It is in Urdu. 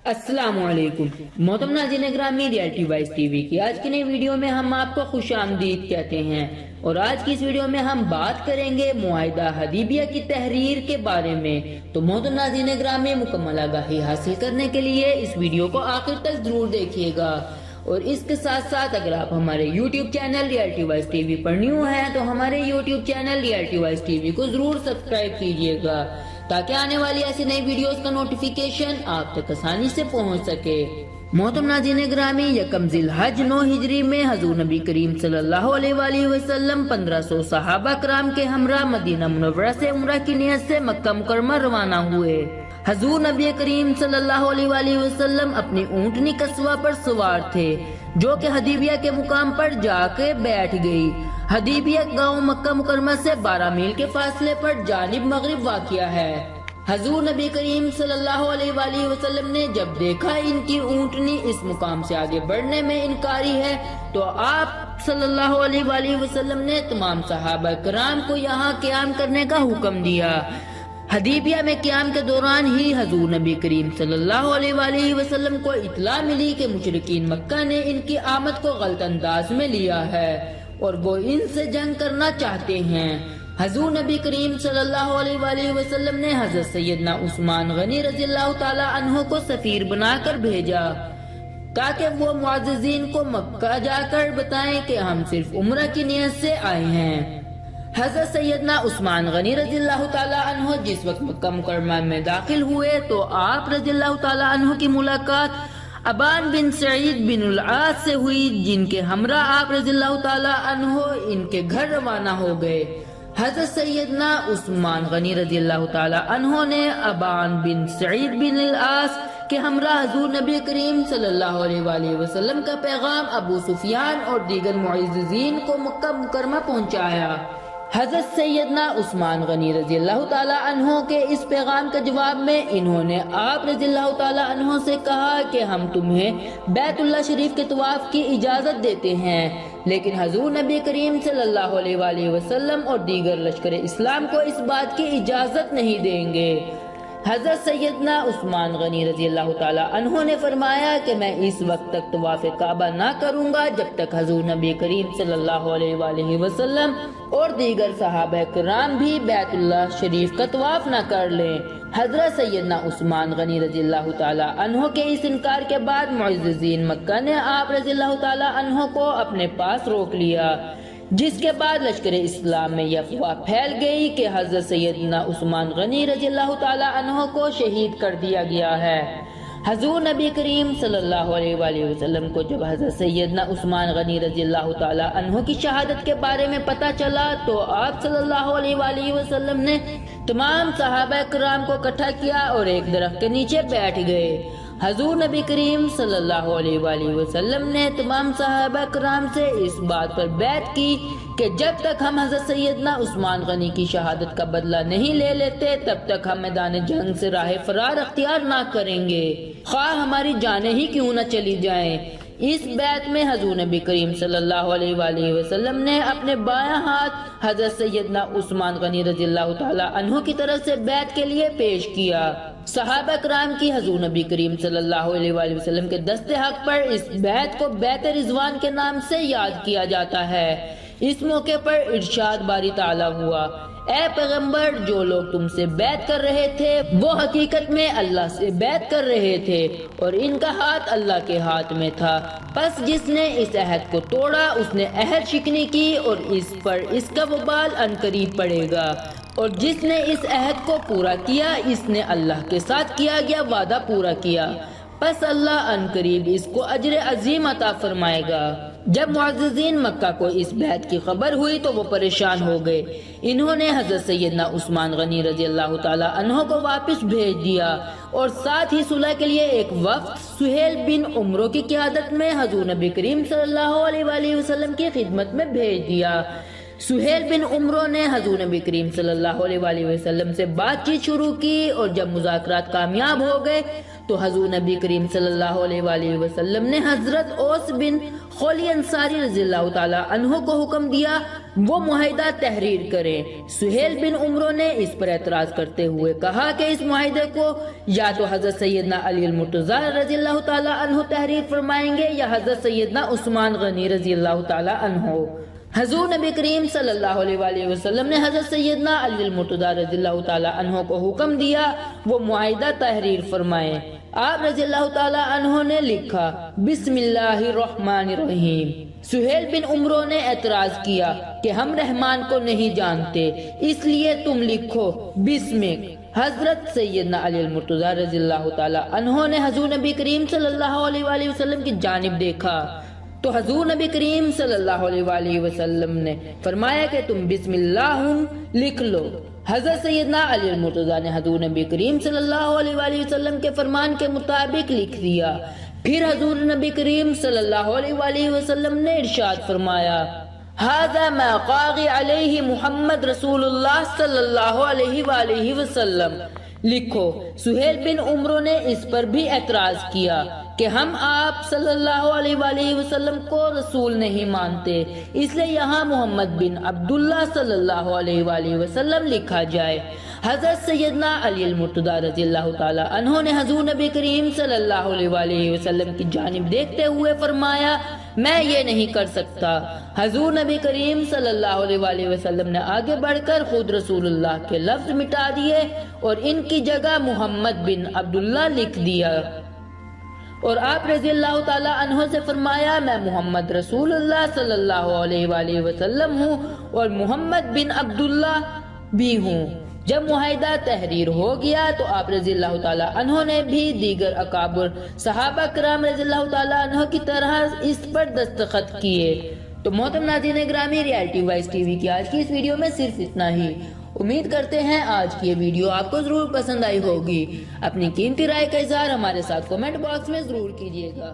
السلام علیکم محترم ناظرین گرامی، ریئلٹی وائس ٹی وی کی آج کی نئی ویڈیو میں ہم آپ کو خوش آمدید کہتے ہیں اور آج کی اس ویڈیو میں ہم بات کریں گے معاہدہ حدیبیہ کی تحریر کے بارے میں۔ تو محترم ناظرین گرامی، مکمل آگاہی حاصل کرنے کے لیے اس ویڈیو کو آخر تک ضرور دیکھیے گا، اور اس کے ساتھ ساتھ اگر آپ ہمارے YouTube channel Reality Voice TV وی پر نیو ہیں تو ہمارے YouTube channel Reality Voice TV وی کو ضرور سبسکرائب کیجیے گا تاکہ آنے والی ایسی نئی ویڈیوز کا نوٹیفیکیشن آپ تک آسانی سے پہنچ سکے۔ محترم ناظرین گرامی، یکم ذی الحج 9 ہجری میں حضور نبی کریم صلی اللہ علیہ وآلہ وسلم 1500 صحابہ کرام کے ہمراہ مدینہ منورہ سے عمرہ کی نیت سے مکہ مکرمہ روانہ ہوئے۔ حضور نبی کریم صلی اللہ علیہ وآلہ وسلم اپنی اونٹنی قصوہ پر سوار تھے جو کہ حدیبیہ کے مقام پر جا کے بیٹھ گئی۔ حدیبیہ گاؤں مکہ مکرمہ سے 12 میل کے فاصلے پر جانب مغرب واقع ہے۔ حضور نبی کریم صلی اللہ علیہ وآلہ وسلم نے جب دیکھا ان کی اونٹنی اس مقام سے آگے بڑھنے میں انکاری ہے تو آپ صلی اللہ علیہ وآلہ وسلم نے تمام صحابہ کرام کو یہاں قیام کرنے کا حکم دیا۔ حدیبیہ میں قیام کے دوران ہی حضور نبی کریم صلی اللہ علیہ وآلہ وسلم کو اطلاع ملی کہ مشرکین مکہ نے ان کی آمد کو غلط انداز میں لیا ہے اور وہ ان سے جنگ کرنا چاہتے ہیں۔ حضور نبی کریم صلی اللہ علیہ وآلہ وسلم نے حضرت سیدنا عثمان غنی رضی اللہ تعالی عنہ کو سفیر بنا کر بھیجا تاکہ وہ معززین کو مکہ جا کر بتائیں کہ ہم صرف عمرہ کی نیت سے آئے ہیں۔ حضرت سیدنا عثمان غنی رضی اللہ تعالی عنہ جس وقت مکہ مکرمہ میں داخل ہوئے تو آپ رضی اللہ تعالی عنہ کی ملاقات ابان بن سعید بن العاص سے ہوئی، جن کے ہمراہ آپ رضی اللہ تعالی عنہ ان کے گھر روانہ ہو گئے۔ حضرت سیدنا عثمان غنی رضی اللہ تعالی عنہ نے ابان بن سعید بن العاص کے ہمراہ حضور نبی کریم صلی اللہ علیہ وآلہ وسلم کا پیغام ابو سفیان اور دیگر معززین کو مکہ مکرمہ پہنچایا۔ حضرت سیدنا عثمان غنی رضی اللہ تعالی عنہ کے اس پیغام کے جواب میں انہوں نے آپ رضی اللہ تعالی عنہ سے کہا کہ ہم تمہیں بیت اللہ شریف کے طواف کی اجازت دیتے ہیں، لیکن حضور نبی کریم صلی اللہ علیہ وآلہ وسلم اور دیگر لشکر اسلام کو اس بات کی اجازت نہیں دیں گے۔ حضرت سیدنا عثمان غنی رضی اللہ تعالی عنہ نے فرمایا کہ میں اس وقت تک طواف کعبہ نہ کروں گا جب تک حضور نبی کریم صلی اللہ علیہ وآلہ وسلم اور دیگر صحابہ کرام بھی بیت اللہ شریف کا طواف نہ کر لیں۔ حضرت سیدنا عثمان غنی رضی اللہ تعالی عنہ کے اس انکار کے بعد معززین مکہ نے آپ رضی اللہ تعالی عنہ کو اپنے پاس روک لیا، جس کے بعد لشکر اسلام میں یہ افواہ پھیل گئی کہ حضرت سیدنا عثمان غنی رضی اللہ تعالی عنہ کو شہید کر دیا گیا ہے۔ حضور نبی کریم صلی اللہ علیہ وآلہ وسلم کو جب حضرت سیدنا عثمان غنی رضی اللہ تعالی عنہ کی شہادت کے بارے میں پتہ چلا تو آپ صلی اللہ علیہ وآلہ وسلم نے تمام صحابہ کرام کو اکٹھا کیا اور ایک درخت کے نیچے بیٹھ گئے۔ حضور نبی کریم صلی اللہ علیہ وآلہ وسلم نے تمام صحابہ کرام سے اس بات پر بیعت کی کہ جب تک ہم حضرت سیدنا عثمان غنی کی شہادت کا بدلہ نہیں لے لیتے تب تک ہم میدان جنگ سے راہ فرار اختیار نہ کریں گے، خواہ ہماری جانیں ہی کیوں نہ چلی جائیں۔ اس بیعت میں حضور نبی کریم صلی اللہ علیہ وآلہ وسلم نے اپنے بایاں ہاتھ حضرت سیدنا عثمان غنی رضی اللہ تعالی عنہ کی طرف سے بیعت کے لیے پیش کیا۔ صحابہ کرام کی حضور نبی کریم صلی اللہ علیہ وآلہ وسلم کے دست حق پر اس بیعت کو بیعت رضوان کے نام سے یاد کیا جاتا ہے۔ اس موقع پر ارشاد باری تعالی ہوا، اے پیغمبر، جو لوگ تم سے بیعت کر رہے تھے وہ حقیقت میں اللہ سے بیعت کر رہے تھے اور ان کا ہاتھ اللہ کے ہاتھ میں تھا، پس جس نے اس عہد کو توڑا اس نے عہد شکنی کی اور اس پر اس کا وبال عنقریب پڑے گا، اور جس نے اس عہد کو پورا کیا اس نے اللہ کے ساتھ کیا گیا وعدہ پورا کیا، پس اللہ عنقریب اس کو اجر عظیم عطا فرمائے گا۔ جب معززین مکہ کو اس بیعت کی خبر ہوئی تو وہ پریشان ہو گئے۔ انہوں نے حضرت سیدنا عثمان غنی رضی اللہ تعالی عنہ کو واپس بھیج دیا اور ساتھ ہی صلح کے لیے ایک وفد سہیل بن عمرو کی قیادت میں حضور نبی کریم صلی اللہ علیہ وآلہ وسلم کی خدمت میں بھیج دیا۔ سہیل بن عمرو نے حضور نبی کریم صلی اللہ علیہ وآلہ وسلم سے بات چیت شروع کی اور جب مذاکرات کامیاب ہو گئے تو حضور نبی کریم صلی اللہ علیہ وآلہ وسلم نے حضرت اوس بن خولی انصاری رضی اللہ تعالی عنہ کو حکم دیا وہ معاہدہ تحریر کریں۔ سہیل بن عمرو نے اس پر اعتراض کرتے ہوئے کہا کہ اس معاہدے کو یا تو حضرت سیدنا علی المرتضی رضی اللہ تعالی عنہ تحریر فرمائیں گے یا حضرت سیدنا عثمان غنی رضی اللہ تعالی عنہ۔ حضور نبی کریم صلی اللہ علیہ وآلہ وسلم نے حضرت سیدنا علی المرتضی رضی اللہ تعالی عنہ کو حکم دیا وہ معاہدہ تحریر فرمائیں۔ آپ رضی اللہ تعالی عنہ نے لکھا بسم اللہ الرحمن الرحیم۔ سہیل بن عمرو نے اعتراض کیا کہ ہم رحمان کو نہیں جانتے، اس لیے تم لکھو بسمک۔ حضرت سیدنا علی المرتضی رضی اللہ تعالی عنہ نے حضور نبی کریم صلی اللہ علیہ وآلہ وسلم کی جانب دیکھا تو حضور نبی کریم صلی اللہ علیہ وآلہ وسلم نے فرمایا کہ تم بسم اللہ لکھ لو۔ حضرت سیدنا علی المرتضی نے حضور نبی کریم صلی اللہ علیہ وآلہ وسلم کے فرمان کے مطابق لکھ دیا۔ پھر حضور نبی کریم صلی اللہ علیہ وآلہ وسلم نے ارشاد فرمایا ھذا ما قاضی علیہ محمد رسول اللہ صلی اللہ علیہ وآلہ وسلم۔ لکھو سہیل بن عمرو نے اس پر بھی اعتراض کیا کہ ہم آپ صلی اللہ علیہ وآلہ وسلم کو رسول نہیں مانتے، اس لیے یہاں محمد بن عبداللہ صلی اللہ علیہ وآلہ وسلم لکھا جائے۔ حضرت سیدنا علی المرتضی رضی اللہ تعالی عنہ نے حضور نبی کریم صلی اللہ علیہ وآلہ وسلم کی جانب دیکھتے ہوئے فرمایا میں یہ نہیں کر سکتا۔ حضور نبی کریم صلی اللہ علیہ وآلہ وسلم نے آگے بڑھ کر خود رسول اللہ کے لفظ مٹا دیے اور ان کی جگہ محمد بن عبداللہ لکھ دیا، اور آپ رضی اللہ تعالی عنہ سے فرمایا میں محمد رسول اللہ صلی اللہ علیہ وآلہ وسلم ہوں اور محمد بن عبداللہ بھی ہوں۔ جب معاہدہ تحریر ہو گیا تو آپ رضی اللہ تعالی عنہ نے بھی دیگر اکابر صحابہ کرام رضی اللہ تعالی عنہ کی طرح اس پر دستخط کیے۔ تو محترم ناظرین گرامی، ریالٹی وائز ٹی وی کی آج کی اس ویڈیو میں صرف اتنا ہی۔ امید کرتے ہیں آج کی یہ ویڈیو آپ کو ضرور پسند آئی ہوگی۔ اپنی قیمتی رائے کا اظہار ہمارے ساتھ کمنٹ باکس میں ضرور کیجیے گا۔